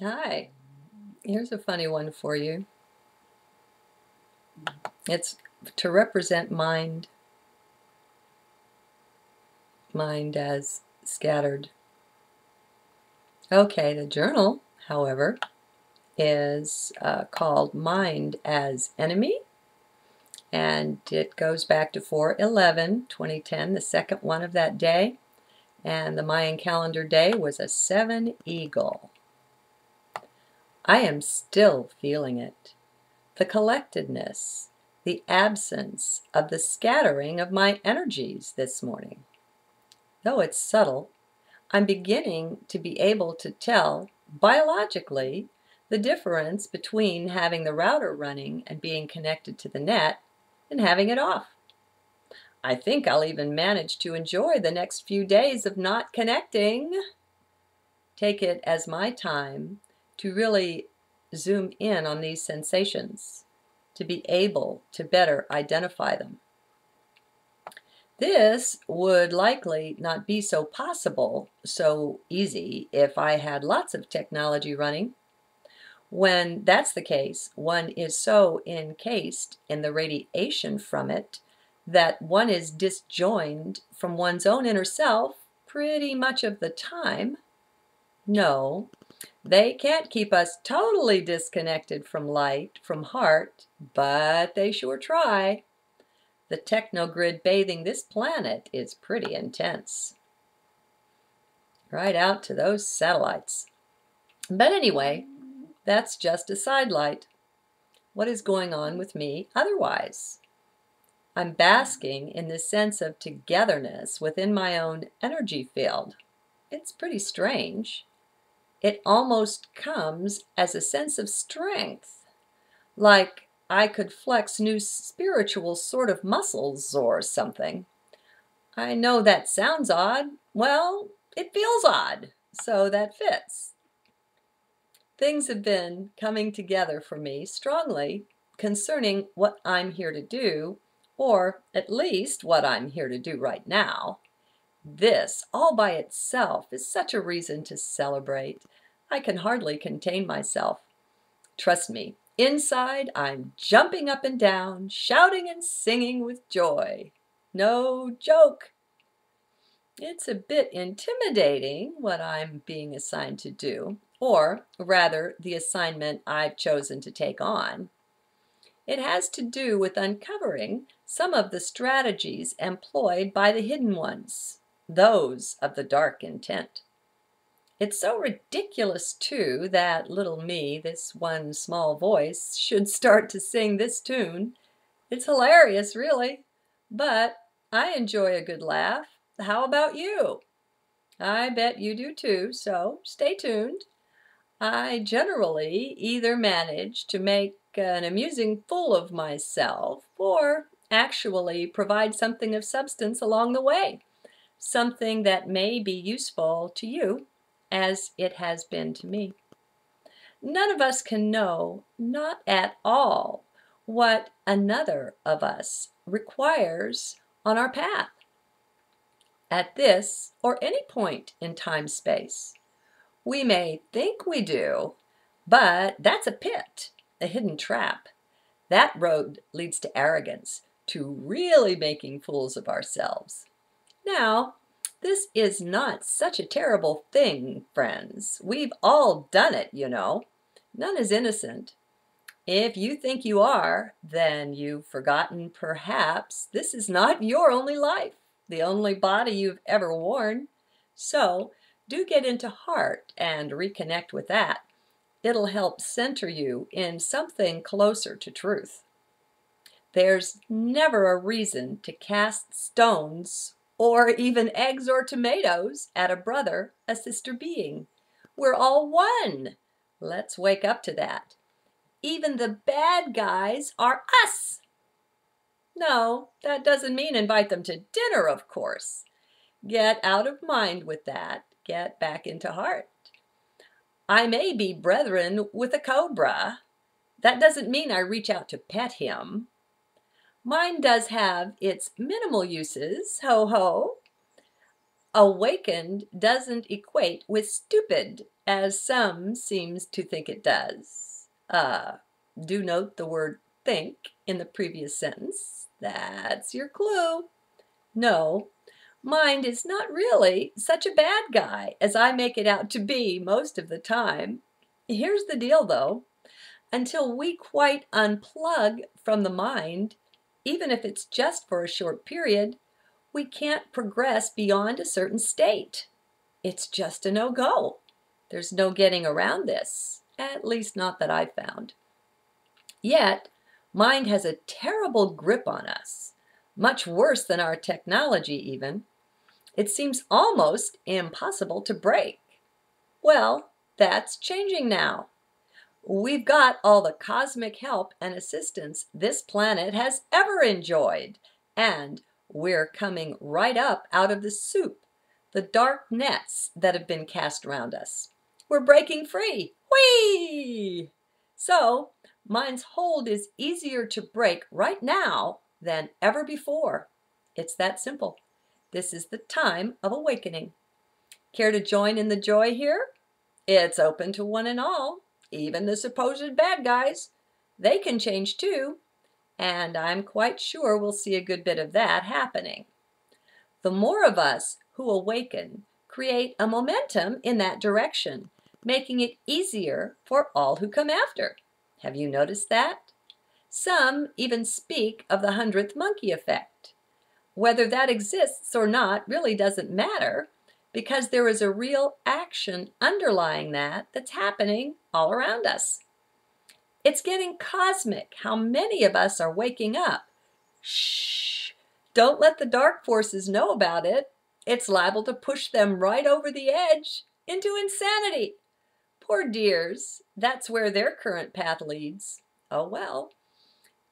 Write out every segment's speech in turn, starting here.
Hi, here's a funny one for you. It's to represent mind as scattered. Okay, the journal, however, is called Mind as Enemy, and it goes back to 4/11/2010, the second one of that day, and the Mayan calendar day was a 7 eagle. I am still feeling it. The collectedness, the absence of the scattering of my energies this morning. Though it's subtle, I'm beginning to be able to tell biologically the difference between having the router running and being connected to the net and having it off. I think I'll even manage to enjoy the next few days of not connecting. Take it as my time to really zoom in on these sensations, to be able to better identify them. This would likely not be so possible, so easy, if I had lots of technology running. When that's the case, one is so encased in the radiation from it that one is disjoined from one's own inner self pretty much of the time. No, they can't keep us totally disconnected from light, from heart, but they sure try. The technogrid bathing this planet is pretty intense. Right out to those satellites. But anyway, that's just a sidelight. What is going on with me otherwise? I'm basking in this sense of togetherness within my own energy field. It's pretty strange. It almost comes as a sense of strength, like I could flex new spiritual sort of muscles or something. I know that sounds odd. Well, it feels odd, so that fits. Things have been coming together for me strongly concerning what I'm here to do, or at least what I'm here to do right now. This, all by itself, is such a reason to celebrate. I can hardly contain myself. Trust me, inside I'm jumping up and down, shouting and singing with joy. No joke. It's a bit intimidating what I'm being assigned to do, or rather, the assignment I've chosen to take on. It has to do with uncovering some of the strategies employed by the hidden ones, those of the dark intent. It's so ridiculous, too, that little me, this one small voice, should start to sing this tune. It's hilarious, really, but I enjoy a good laugh. How about you? I bet you do too, so stay tuned. I generally either manage to make an amusing fool of myself or actually provide something of substance along the way, something that may be useful to you as it has been to me. None of us can know, not at all, what another of us requires on our path at this or any point in time-space. We may think we do, but that's a pit, a hidden trap. That road leads to arrogance, to really making fools of ourselves. Now, this is not such a terrible thing, friends. We've all done it, you know. None is innocent. If you think you are, then you've forgotten perhaps this is not your only life, the only body you've ever worn. So do get into heart and reconnect with that. It'll help center you in something closer to truth. There's never a reason to cast stones or even eggs or tomatoes at a brother, a sister being. We're all one. Let's wake up to that. Even the bad guys are us. No, that doesn't mean invite them to dinner, of course. Get out of mind with that. Get back into heart. I may be brethren with a cobra. That doesn't mean I reach out to pet him. Mine does have its minimal uses, ho ho. Awakened doesn't equate with stupid. as some seems to think it does. Do note the word think in the previous sentence. That's your clue. No, mind is not really such a bad guy as I make it out to be most of the time. Here's the deal, though. Until we quite unplug from the mind, even if it's just for a short period, we can't progress beyond a certain state. It's just a no-go. There's no getting around this, at least not that I've found. Yet, mind has a terrible grip on us, much worse than our technology even. It seems almost impossible to break. Well, that's changing now. We've got all the cosmic help and assistance this planet has ever enjoyed, and we're coming right up out of the soup, the dark nets that have been cast around us. We're breaking free. Whee! So, mind's hold is easier to break right now than ever before. It's that simple. This is the time of awakening. Care to join in the joy here? It's open to one and all. Even the supposed bad guys. They can change too, and I'm quite sure we'll see a good bit of that happening. The more of us who awaken create a momentum in that direction, making it easier for all who come after. Have you noticed that? Some even speak of the 100th monkey effect. Whether that exists or not really doesn't matter, because there is a real action underlying that that's happening all around us. It's getting cosmic how many of us are waking up. Shh! Don't let the dark forces know about it. It's liable to push them right over the edge into insanity. Poor dears, that's where their current path leads. Oh well.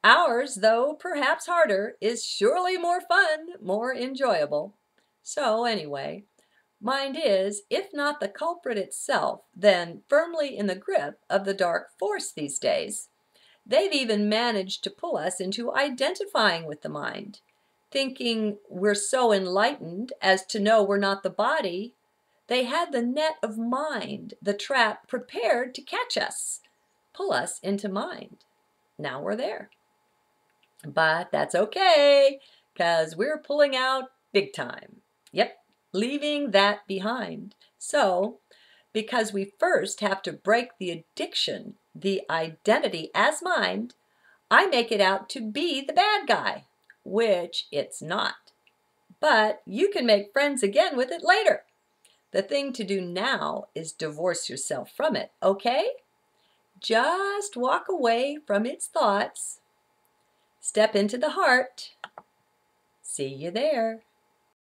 Ours, though perhaps harder, is surely more fun, more enjoyable. So anyway, mind is, if not the culprit itself, then firmly in the grip of the dark force these days. They've even managed to pull us into identifying with the mind, thinking we're so enlightened as to know we're not the body. They had the net of mind, the trap, prepared to catch us, pull us into mind. Now we're there. But that's okay, because we're pulling out big time. Yep. Leaving that behind. So, because we first have to break the addiction, the identity as mind, I make it out to be the bad guy, which it's not. But you can make friends again with it later. The thing to do now is divorce yourself from it, okay? Just walk away from its thoughts. Step into the heart. See you there.